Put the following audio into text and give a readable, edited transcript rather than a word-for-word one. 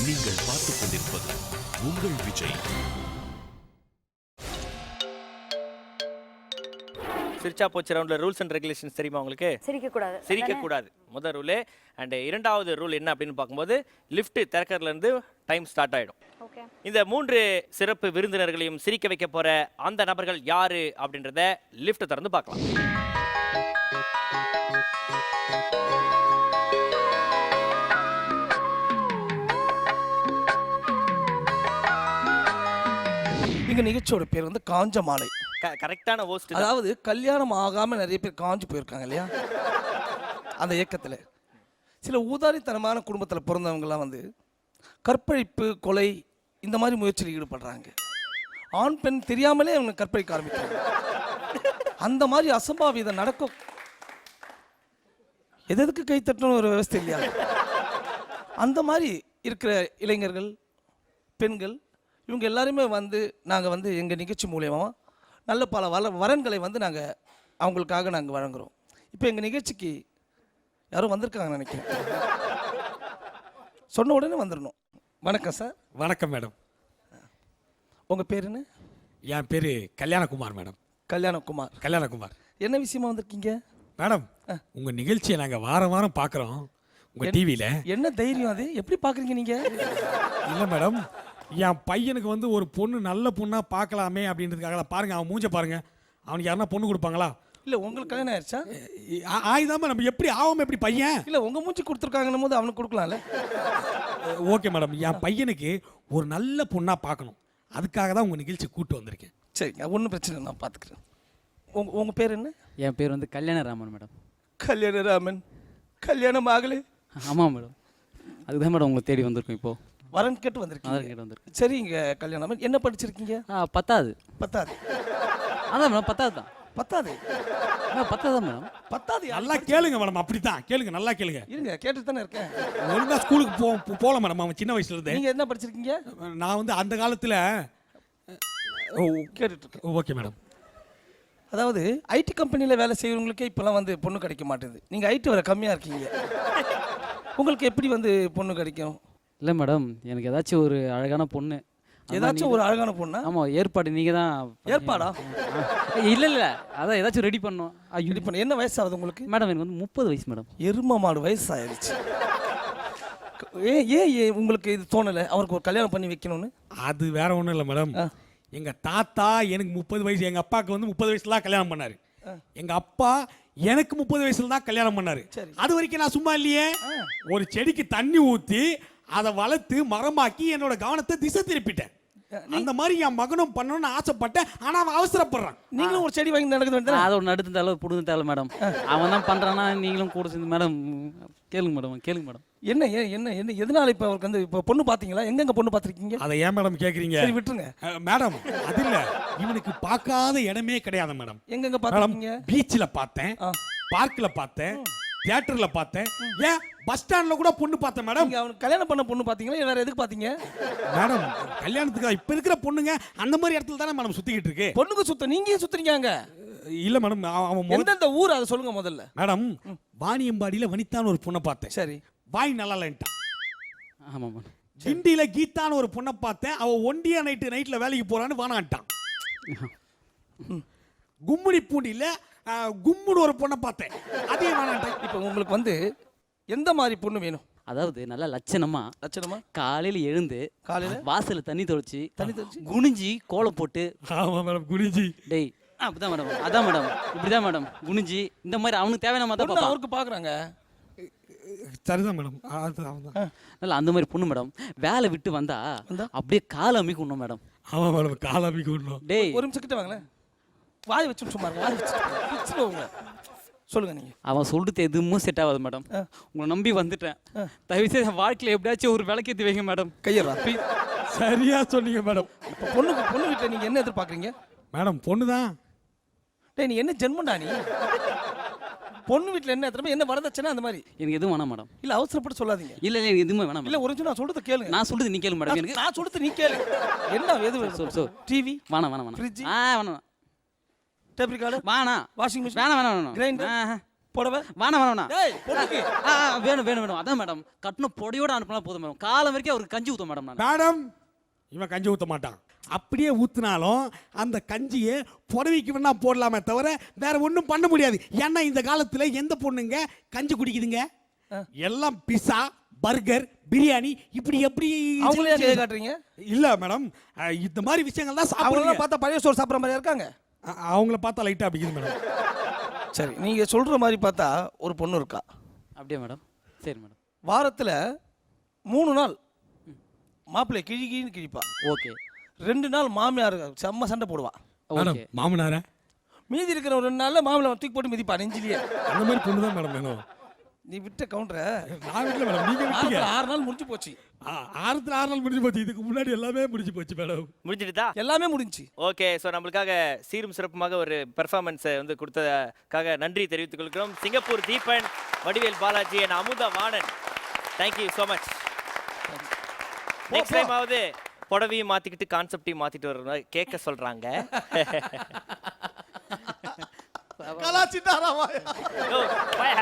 நீங்கள் பார்த்துக் கொண்டிருப்பது உங்கள் விஜய். சிரிச்சா போச்சு ரவுண்ட்ல ரூல்ஸ் அண்ட் ரெகுலேஷன்ஸ் தெரியுமா உங்களுக்கு? சிரிக்க கூடாது முதல் ரூல். அண்ட் இரண்டாவது ரூல் என்ன அப்படின்னு பார்க்கும்போது லிஃப்ட் திறக்கறதுல இருந்து டைம் ஸ்டார்ட் ஆயிடும். இந்த 3 சிறப்பு விருந்தினர்களையும் சிரிக்க வைக்க போற அந்த நபர்கள் யாரு அப்படின்றத லிஃப்ட் திறந்து பார்க்கலாம். எங்க நிகழ்ச்சியோட பேர் வந்து காஞ்ச மாலை. கரெக்டான ஹோஸ்ட். அதாவது கல்யாணம் ஆகாம நிறைய பேர் காஞ்சு போயிருக்காங்க இல்லையா? அந்த இயக்கத்தில் சில ஊதாரித்தனமான குடும்பத்தில் பிறந்தவங்கலாம் வந்து கற்பழிப்பு, கொலை இந்த மாதிரி முயற்சியில் ஈடுபடுறாங்க. ஆண் பெண் தெரியாமலே அவங்க கற்பழிக்க ஆரம்பிக்கிறாங்க. அந்த மாதிரி அசம்பாவிதம் நடக்கும். எதுக்கு கை தட்டணும் ஒரு விவசாயம் இல்லையா? அந்த மாதிரி இருக்கிற இளைஞர்கள், பெண்கள் இவங்க எல்லாருமே வந்து நாங்கள் வந்து எங்கள் நிகழ்ச்சி மூலியமாக நல்ல பல வரன்களை வந்து நாங்கள் அவங்களுக்காக நாங்கள் வழங்குகிறோம். இப்போ எங்கள் நிகழ்ச்சிக்கு யாரும் வந்திருக்காங்கன்னு நினைக்கிறேன். சொன்ன உடனே வந்துடணும். வணக்கம் சார். வணக்கம் மேடம். உங்கள் பேர் என்ன? என் பேர் கல்யாணகுமார் மேடம். கல்யாணகுமார். என்ன விஷயமா வந்திருக்கீங்க மேடம்? உங்கள் நிகழ்ச்சியை நாங்கள் வாரம் வாரம் பார்க்குறோம் உங்கள் டிவியில். என்ன தைரியம் அது? எப்படி பார்க்குறீங்க நீங்கள்? இல்லை மேடம், என் பையனுக்கு வந்து ஒரு பொண்ணு நல்ல பொண்ணாக பார்க்கலாமே அப்படின்றதுக்காக பாருங்கள், அவன் மூஞ்ச பாருங்கள். அவனுக்கு யாருன்னா பொண்ணு கொடுப்பாங்களா? இல்லை உங்களுக்கு கல்யாணம் ஆயிடுச்சா? ஆயுதாம நம்ம எப்படி ஆகாம எப்படி பையன்? இல்லை உங்கள் மூஞ்சி கொடுத்துருக்காங்கன்னும் போது அவனுக்கு கொடுக்கலாம்ல? ஓகே மேடம், என் பையனுக்கு ஒரு நல்ல பொண்ணாக பார்க்கணும், அதுக்காக தான் உங்கள் நிகழ்ச்சி கூப்பிட்டு வந்திருக்கேன். சரிங்க, ஒன்றும் பிரச்சனை இல்லை, நான் பார்த்துக்கிறேன். உங்கள் பேர் என்ன? என் பேர் வந்து கல்யாணராமன் மேடம். கல்யாணராமன். கல்யாணம் ஆகலை? ஆமாம் மேடம், அதுதான் மேடம் உங்களை தேடி வந்திருக்கோம். இப்போது வரன் கேட்டு வந்திருக்கீங்க. சரிங்க கல்யாணம், என்ன படிச்சிருக்கீங்க? 10வது. 10வது? அதான் மேடம் 10வது தான். 10வது? 10வது தான் மேடம். 10வது நல்லா கேளுங்க மேடம், அப்படித்தான் கேளுங்க, நல்லா கேளுங்க. இருங்க, கேட்டுட்டு தானே இருக்கேன். ஒழுங்கா ஸ்கூலுக்கு போகல மேடம் அவன் சின்ன வயசுல இருந்து. நீங்க என்ன படிச்சிருக்கீங்க? நான் வந்து அந்த காலத்தில் கேட்டுட்டு இருக்கேன். Okay madam. அதாவது ஐடி கம்பெனியில் வேலை செய்கிறவங்களுக்கே இப்போலாம் வந்து பொண்ணு கிடைக்க மாட்டேங்குது. நீங்கள் ஐடி வர கம்மியாக இருக்கீங்க, உங்களுக்கு எப்படி வந்து பொண்ணு கிடைக்கும்? இல்லை மேடம், எனக்கு ஏதாச்சும் ஒரு அழகான பொண்ணு. ஏதாச்சும் ஒரு அழகான பொண்ணா? ஆமாம், ஏற்பாடு நீங்கள் தான். ஏற்பாடா? இல்லை அதான் ஏதாச்சும் ரெடி பண்ணோம். ரெடி பண்ண. என்ன வயசு ஆகுது உங்களுக்கு? மேடம் எனக்கு வந்து 30 வயசு மேடம். எரும மாடு வயசு ஆயிடுச்சு. ஏன் உங்களுக்கு இது தோணலை அவருக்கு ஒரு கல்யாணம் பண்ணி வைக்கணும்னு? அது வேற ஒன்றும் இல்லை மேடம். எங்கள் தாத்தா எனக்கு 30 வயசு, எங்கள் அப்பாவுக்கு வந்து 30 வயசுல தான் கல்யாணம் பண்ணார். எங்கள் அப்பா எனக்கு 30 வயசுல தான் கல்யாணம் பண்ணார். அது வரைக்கும் நான் சும்மா இல்லையே. ஒரு செடிக்கு தண்ணி ஊற்றி அதை வளர்த்து மரமாக்கி என்னோட கவனத்தை திசை திருப்பிட்டேன். அந்த மாதிரி என் மகனும் பண்ணணும்னு ஆசைப்பட்டேன், ஆனால் அவன் அவசரப்படுறான். நீங்களும் ஒரு செடி வாங்கி நடக்குது வேண்டாம்? அதை ஒரு நடுத்து தேவை புடுங்க தேவை மேடம். அவன் தான் பண்ணுறான்னா நீங்களும் கூட சேர்ந்து மேடம் கேளுங்க மேடம். என்ன என்ன என்ன எதனால இப்போ அவருக்கு வந்து இப்போ பொண்ணு பார்த்தீங்களா? எங்கெங்க பொண்ணு பார்த்துருக்கீங்க? அதை ஏன் மேடம் கேட்குறீங்க? சரி விட்டுருங்க மேடம். அது இல்லை, இவனுக்கு பார்க்காத இடமே கிடையாது மேடம். எங்கெங்க பார்த்தீங்க? பீச்சில் பார்த்தேன், பார்க்கில் பார்த்தேன், தியேட்டரில் பார்த்தேன், ஏன் பஸ் ஸ்டாண்டில் கூட பொண்ணு பார்த்தேன் மேடம். அவனுக்கு கல்யாணம் பண்ண பொண்ணு பார்த்தீங்களா? வேற எதுக்கு பார்த்தீங்க மேடம்? கல்யாணத்துக்கு இப்போ இருக்கிற பொண்ணுங்க அந்த மாதிரி இடத்துல தானே மேடம் சுற்றிக்கிட்டு இருக்கு. பொண்ணுக்கு சுத்த நீங்க சுத்துறீங்க? இல்லை மேடம், அவன் எந்தெந்த ஊர் அதை சொல்லுங்க முதல்ல. மேடம், வாணியம்பாடியில் வனிதான்னு ஒரு பொண்ணை பார்த்தேன். சரி, வாய் நல்லா இல்லைன்ட்டான். ஆமாம் மேடம். கிண்டியில் கீதான்னு ஒரு பொண்ணை பார்த்தேன், அவள் ஒண்டியா நைட்டில் வேலைக்கு போகிறான்னு வானான்ட்டான். கும்முடி பூண்டியில் கும்முடு ஒரு பொண்ணை பார்த்தேன், அதே வேணான்ட்டான். இப்போ உங்களுக்கு வந்து எந்த மாதிரி பொண்ணு வேணும்? அதாவது நல்லா லட்சணமா காலையில் எழுந்து வாசலில் தண்ணி தெளிச்சு குனிஞ்சி கோலம் போட்டு. ஆமாம் மேடம், குனிஞ்சி. டேய் அப்படிதான் மேடம், அதான் மேடம், இப்படிதான் மேடம் குனிஞ்சி இந்த மாதிரி அவனுக்கு தேவையான மாதிரி தான் அவருக்கு பார்க்குறாங்க. சரிதான் மேடம், நல்லா அந்த மாதிரி பொண்ணு மேடம். வேலை விட்டு வந்தா அப்படியே காலை அமைக்கணும் மேடம். ஆமாம் மேடம், காலை அமைக்கணும். டேய் ஒரு நிமிஷம் கிட்ட வாங்களேன், வாய் வச்சு சும்மா வாய் வச்சு சொல்லுங்க. நீங்க அவன் சொல்றது எதுவும் செட் ஆகாது மேடம். உங்களை நம்பி வந்துட்டேன், தயவுசெய்து வாழ்க்கையில் எப்படியாச்சும் ஒரு விளக்கேற்றி வைங்க மேடம். கையறா. சரியா சொன்னீங்க மேடம். இப்போ பொண்ணு வீட்டில் நீங்கள் என்ன எதிர்பார்க்குறீங்க? மேடம் பொண்ணு தான். டேய் நீ என்ன ஜென்மண்டா நீ? பொண்ணு வீட்டில் என்ன எத்தனை என்ன வரதட்சணை அந்த மாதிரி? எனக்கு எதுவும் வேணாம் மேடம். இல்லை அவசரப்பட்டு சொல்லாதீங்க. இல்லை எதுவுமே வேணாம். இல்லை ஒரு நான் சொல்றது கேளுங்க. நான் சொல்றது நீ கேளு மேடம். எனக்கு நான் சொல்றது நீ கேளு. என்ன எது டிவி வேணாம். ஃப்ரிட்ஜ் வேணாம். டேப் ரெக்கார்டர் வேணாம். வாஷிங் மிஷின் வேணாம். கிரைண்டர் புடவை வேணாம் வேணாம் டேய் பொண்ணுக்கு வேணும் வேணும் வேணும் அதான் மேடம் கட்டின பொடியோட அனுப்பினா போதும் மேடம் காலம் வரைக்கும் அவருக்கு கஞ்சி ஊற்றும் மேடம் நான் மேடம் இவன் கஞ்சி ஊற்ற மாட்டான். அப்படியே ஊற்றினாலும் அந்த கஞ்சியை புடவைக்கு வேணா போடலாமே தவிர வேற ஒன்றும் பண்ண முடியாது. ஏன்னா இந்த காலத்தில் எந்த பொண்ணுங்க கஞ்சி குடிக்குதுங்க? எல்லாம் பிஸா பர்கர் பிரியாணி இப்படி எப்படி அவங்களே கையை காட்டுறீங்க? இல்லை மேடம், இந்த மாதிரி விஷயங்கள் தான் அவங்களெல்லாம் சாப்பிடுங்க. பார்த்தா பழைய சோறு சாப்பிட்ற மாதிரியா இருக்காங்க? அவங்கள பார்த்தா லைட்டாக அப்படிங்குது மேடம். சரி நீங்கள் சொல்கிற மாதிரி பார்த்தா ஒரு பொண்ணு இருக்கா. அப்படியே மேடம். சரி மேடம். வாரத்தில் 3 நாள் மாப்பிள்ளை கிழின்னு கிழிப்பா. ஓகே. 2 நாள் மாமியார் செம்ம சண்டை போடுவா. Madam okay. மாமனாரா? மீதி இருக்கிற ஒரு 2 நாளில் மாமிள்ளை தூக்கி போட்டு மிதிப்பா நெஞ்சிலேயே. அந்த மாதிரி பொண்ணு தான் மேடம் வேணும். நீ விட்ட கவுண்டரை நான் வீட்டில் மேடம் நீங்கள் விட்டீங்க. 6 நாள் முடிஞ்சு போச்சு. 6 நாள் முடிஞ்சு போச்சு. இதுக்கு முன்னாடி எல்லாமே முடிஞ்சு போச்சு மேடம். முடிஞ்சிடுதா? எல்லாமே முடிஞ்சு. ஓகே, ஸோ நம்மளுக்காக சீரும் சிறப்புமாக ஒரு பெர்ஃபார்மன்ஸை வந்து கொடுத்ததுக்காக நன்றி தெரிவித்துக் கொள்கிறோம். Singapore Deepan, Vadivel Balaji and Amudha Vanan, thank you so much. Next time ஆகுது புடவையும் மாற்றிக்கிட்டு கான்செப்டையும் மாற்றிட்டு வர கேட்க சொல்கிறாங்க. கலாச்சிட்டாராமா? ஓ, பய.